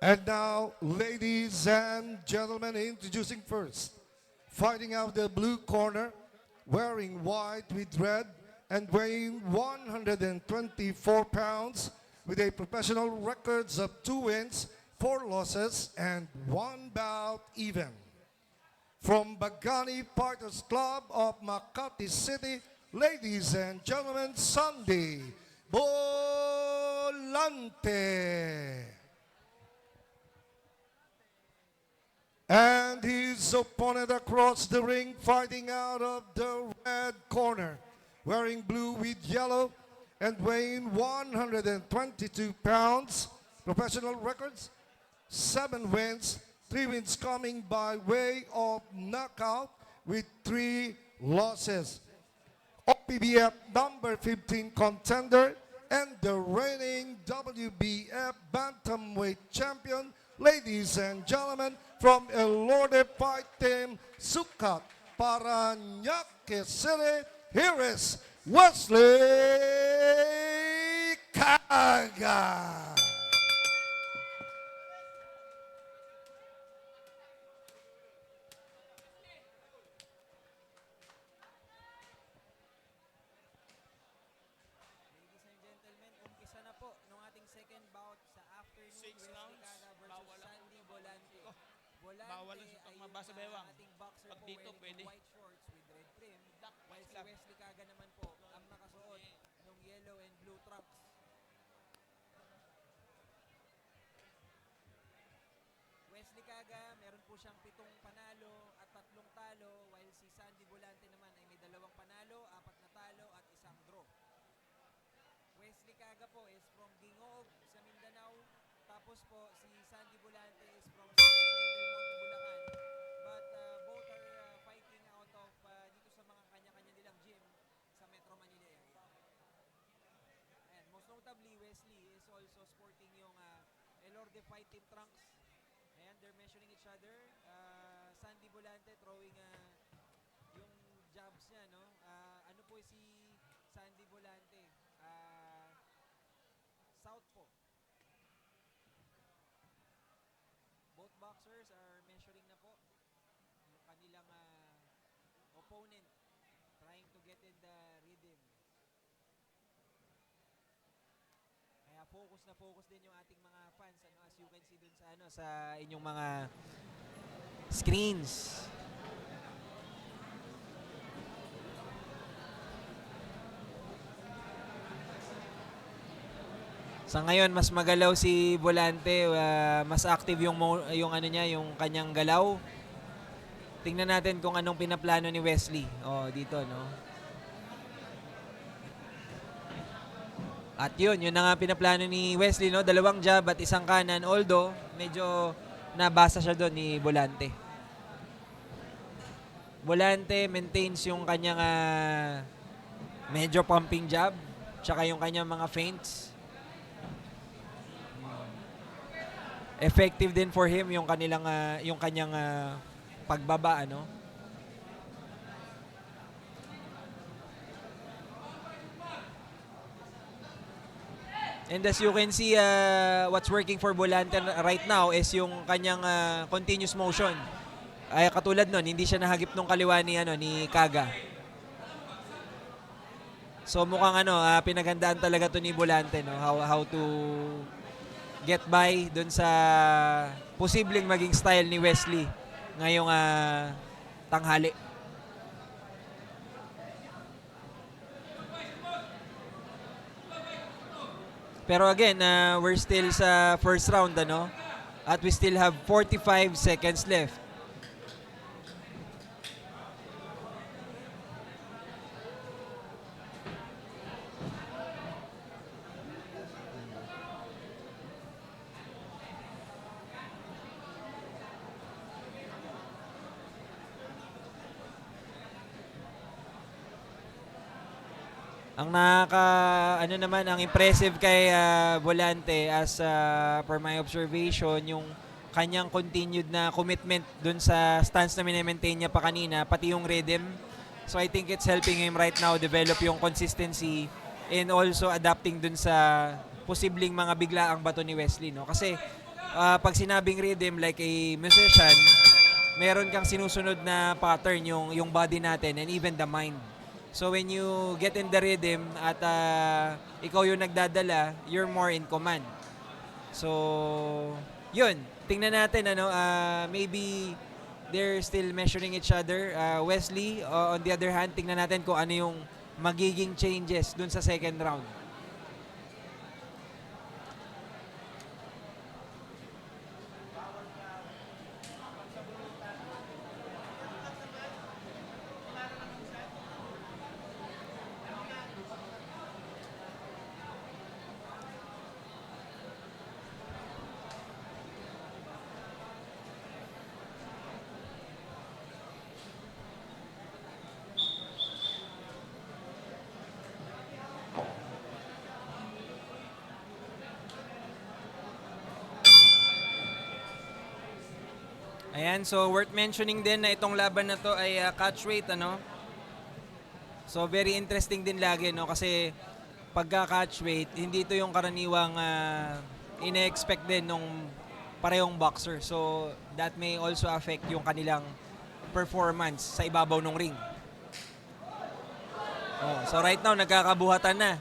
And now, ladies and gentlemen, introducing first, fighting out the blue corner, wearing white with red, and weighing 124 pounds, with a professional records of 2 wins, 4 losses, and 1 bout even. From Bagani Fighters Club of Makati City, ladies and gentlemen, Sunday Volante. And his opponent across the ring, fighting out of the red corner, wearing blue with yellow and weighing 122 pounds. Professional records, 7 wins, 3 wins coming by way of knockout with 3 losses. OPBF number 15 contender and the reigning WBF bantamweight champion, ladies and gentlemen, from Elorde Fight Team, Sukat, Parañaque City, here is Wesley Kaga. Ladies and gentlemen, umpisa na po nung ating second bout sa afternoon. Six Wesley rounds. Caga versus Bawal ang- Sandy Volante. Volante bawal ang ay suntok yung mabasa bewang. ating boxer Pag po dito, wearing pwede. white shorts with red trim. While si Slap. Wesley Caga naman po ang nakasuot ng yellow and blue trunks. Wesley Caga, meron po siyang 7 panalo at 3 talo, while si Sandy Volante naman ay may 2 panalo, 4 na talo at 1 draw. Wesley Caga po is from Dingog sa Mindanao. Tapos po si Sandy Volante is from San Jose del Monte, Bulacan. But both are fighting out of dito sa mga kanya-kanya nilang gym sa Metro Manila area. And most notably, Wesley is also sporting yung Elorde Fight Team trunks. Ayan, they're measuring each other. Sandy Volante throwing yung jabs niya, no? Ano po si Sandy Volante? Southpaw. Both boxers are measuring na po yung kanilang opponent, trying to get in the rhythm. Kaya focus na focus din yung ating mga fans, as you can see dun sa sa inyong mga screens. Sa ngayon mas magalaw si Volante, mas active yung ano niya, yung kanyang galaw. Tingnan natin kung anong pinaplano ni Wesley. Oh, dito, no. At yun na nga pinaplano ni Wesley, no, 2 jab at 1 kanan, although medyo nabasa siya doon ni Volante. Volante maintains yung kanyang medyo pumping jab, tsaka yung kanyang mga feints. Effective din for him yung kanyang pagbaba, ano. And as you can see, what's working for Volante right now is yung kanyang continuous motion. Ay katulad nun, hindi siya nahagip nung kaliwa ni Kaga. So mukhang pinaghandaan talaga to ni Volante, no, how to get by dun sa posibleng maging style ni Wesley ngayong tanghali. Pero again, we're still sa first round, ano? At we still have 45 seconds left. Ang ang impressive kay Volante as per my observation, yung kanyang continued na commitment dun sa stance na mini-maintain niya pa kanina, pati yung rhythm. So I think it's helping him right now develop yung consistency and also adapting dun sa posibleng mga biglaang bato ni Wesley, no? Kasi pag sinabing rhythm like a musician, meron kang sinusunod na pattern yung body natin and even the mind. So when you get in the rhythm at ikaw yung nagdadala, you're more in command. So yun, tingnan natin maybe they're still measuring each other. Wesley, on the other hand, tingnan natin kung ano yung magiging changes dun sa second round. Ayan, so worth mentioning din na itong laban na to ay catch weight, So very interesting din lagi, kasi pagka catch weight, hindi ito yung karaniwang ine-expect din nung parehong boxer. So that may also affect yung kanilang performance sa ibabaw ng ring. So right now, nagkakabuhatan na.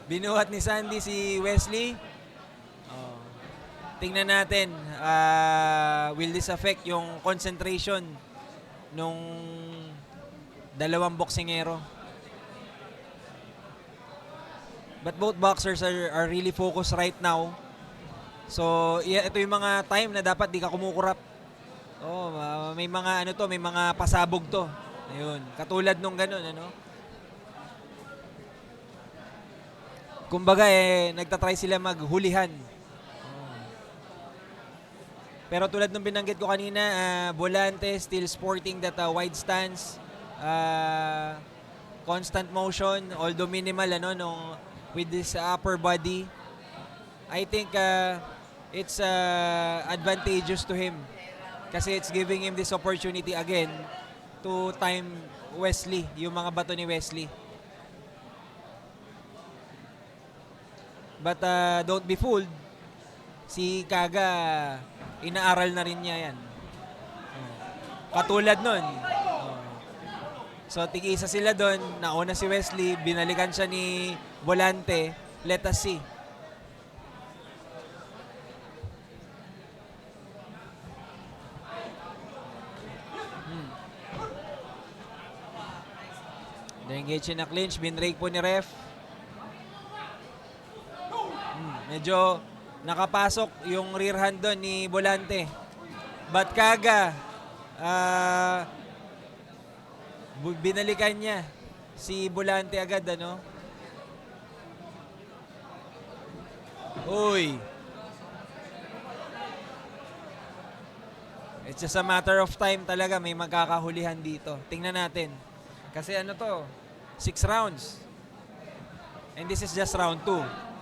Binuhat ni Sandy si Wesley. Tingnan natin, will this affect yung concentration nung dalawang boksingero? But both boxers are really focused right now. So, ito yung mga time na dapat di ka kumukurap. May mga may mga pasabog to. Ayun, katulad nung ganun, Kumbaga nagtatry sila maghulihan. Pero tulad nung binanggit ko kanina, Volante still sporting that wide stance, constant motion, although minimal with this upper body. I think it's advantageous to him kasi it's giving him this opportunity again to time Wesley, yung mga bato ni Wesley. But don't be fooled. Si Kaga, inaaral na rin niya yan. Katulad nun. So, tig-isa sila doon. Nauna si Wesley. Binalikan siya ni Volante. Let us see. Na-engage na clinch. Binrake po ni ref. Medyo nakapasok yung rear hand doon ni Volante. But Kaga, binalikan niya si Volante agad, Uy. It's just a matter of time talaga, may magkakahulihan dito. Tingnan natin. Kasi 6 rounds. And this is just round 2.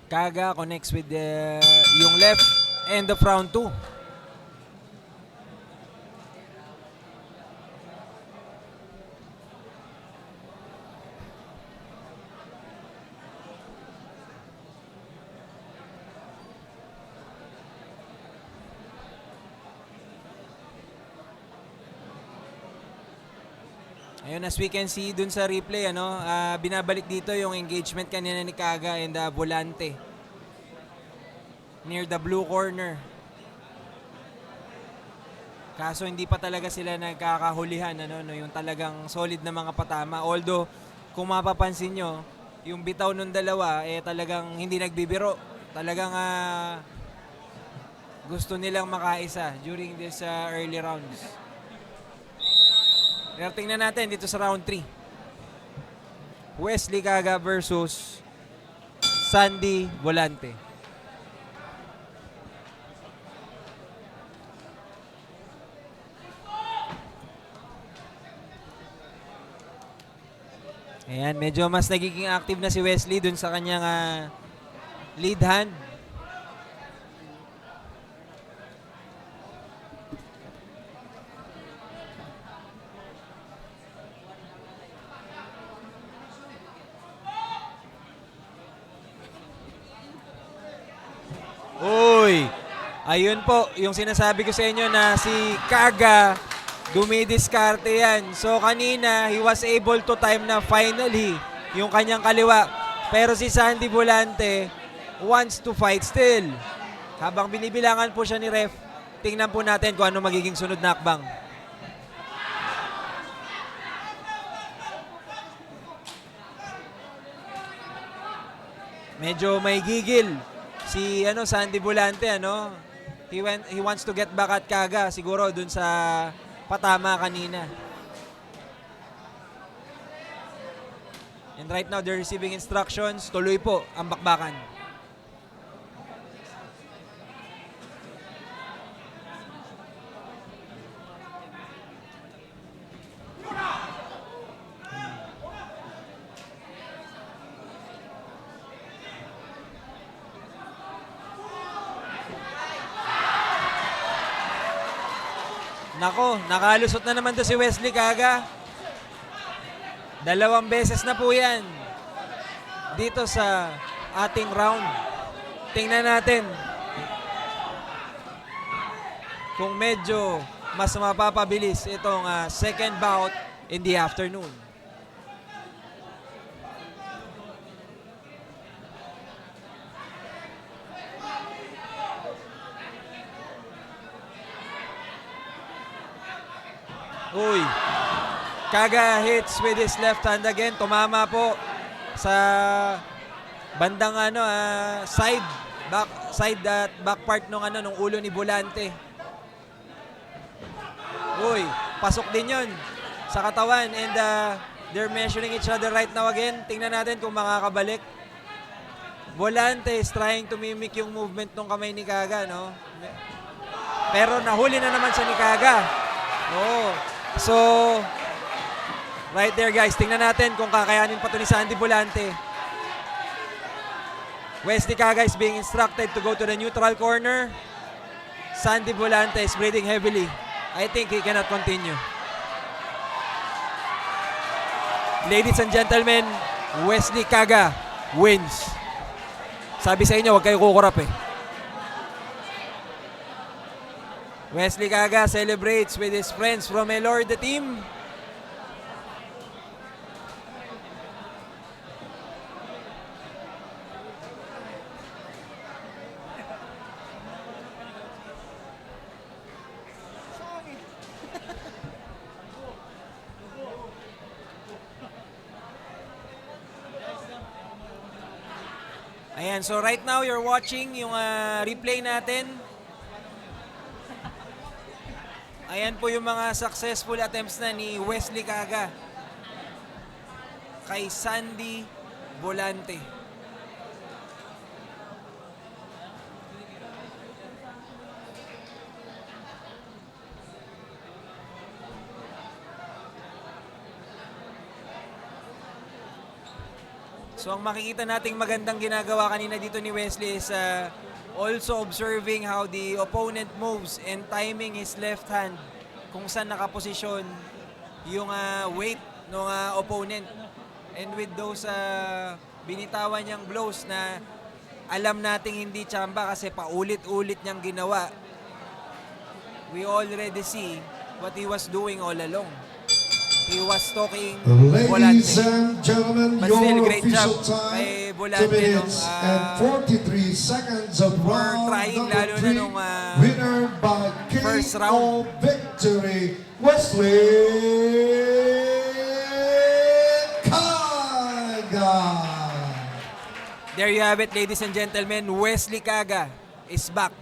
Kaga connects with yung left end of round 2. Ayun, as we can see dun sa replay, binabalik dito yung engagement kanina ni Kaga and Volante near the blue corner. Kaso hindi pa talaga sila nagkakahulihan, yung talagang solid na mga patama. Although, kung mapapansin nyo, yung bitaw nung dalawa, talagang hindi nagbibiro. Talagang gusto nilang makaisa during this early rounds. Pero tingnan natin dito sa round 3. Wesley Kaga versus Sandy Volante. Ayan, medyo mas nagiging active na si Wesley dun sa kanyang lead hand. Uy! Ayun po, yung sinasabi ko sa inyo na si Kaga dumidiskarte yan. So kanina, he was able to time na finally yung kanyang kaliwa. Pero si Sandy Volante wants to fight still. Habang binibilangan po siya ni ref, tingnan po natin kung ano magiging sunod na akbang. Medyo may gigil si Sandy Volante, He wants to get back at Kaga siguro dun sa patama kanina. And right now they're receiving instructions. Tuloy po ang bakbakan. Nako, nakalusot na naman to si Wesley Kaga. 2 beses na po yan dito sa ating round. Tingnan natin kung medyo mas mapapabilis itong second bout in the afternoon. Uy, Kaga hits with his left hand again. Tumama po sa bandang side at back part nung ulo ni Volante. Uy, pasok din 'yon sa katawan and they're measuring each other right now again. Tingnan natin kung makakabalik. Volante is trying to mimic yung movement ng kamay ni Kaga, no? Pero nahuli na naman siya ni Kaga. Oh. So, right there guys, tingnan natin kung kakayanin pa to ni Sandy Volante. Wesley Kaga is being instructed to go to the neutral corner. Sandy Volante is breathing heavily. I think he cannot continue. Ladies and gentlemen, Wesley Kaga wins. Sabi sa inyo, huwag kayo kukurap eh. Wesley Kaga celebrates with his friends from Elorde team. Ayan, so right now you're watching yung replay natin. Ayan po yung mga successful attempts na ni Wesley Kaga kay Sandy Volante. So ang makikita nating magandang ginagawa kanina dito ni Wesley is also observing how the opponent moves and timing his left hand kung saan nakaposisyon yung weight ng opponent. And with those binitawan niyang blows na alam nating hindi tsamba kasi paulit-ulit niyang ginawa, we already see what he was doing all along. He was talking Volante. Ladies and gentlemen, But still, your great official job time, kay 2 Volante minutes and 43 seconds of round trying, number lalo na 3. nung, Winner by first KO round. victory, Wesley Kaga. There you have it, ladies and gentlemen. Wesley Kaga is back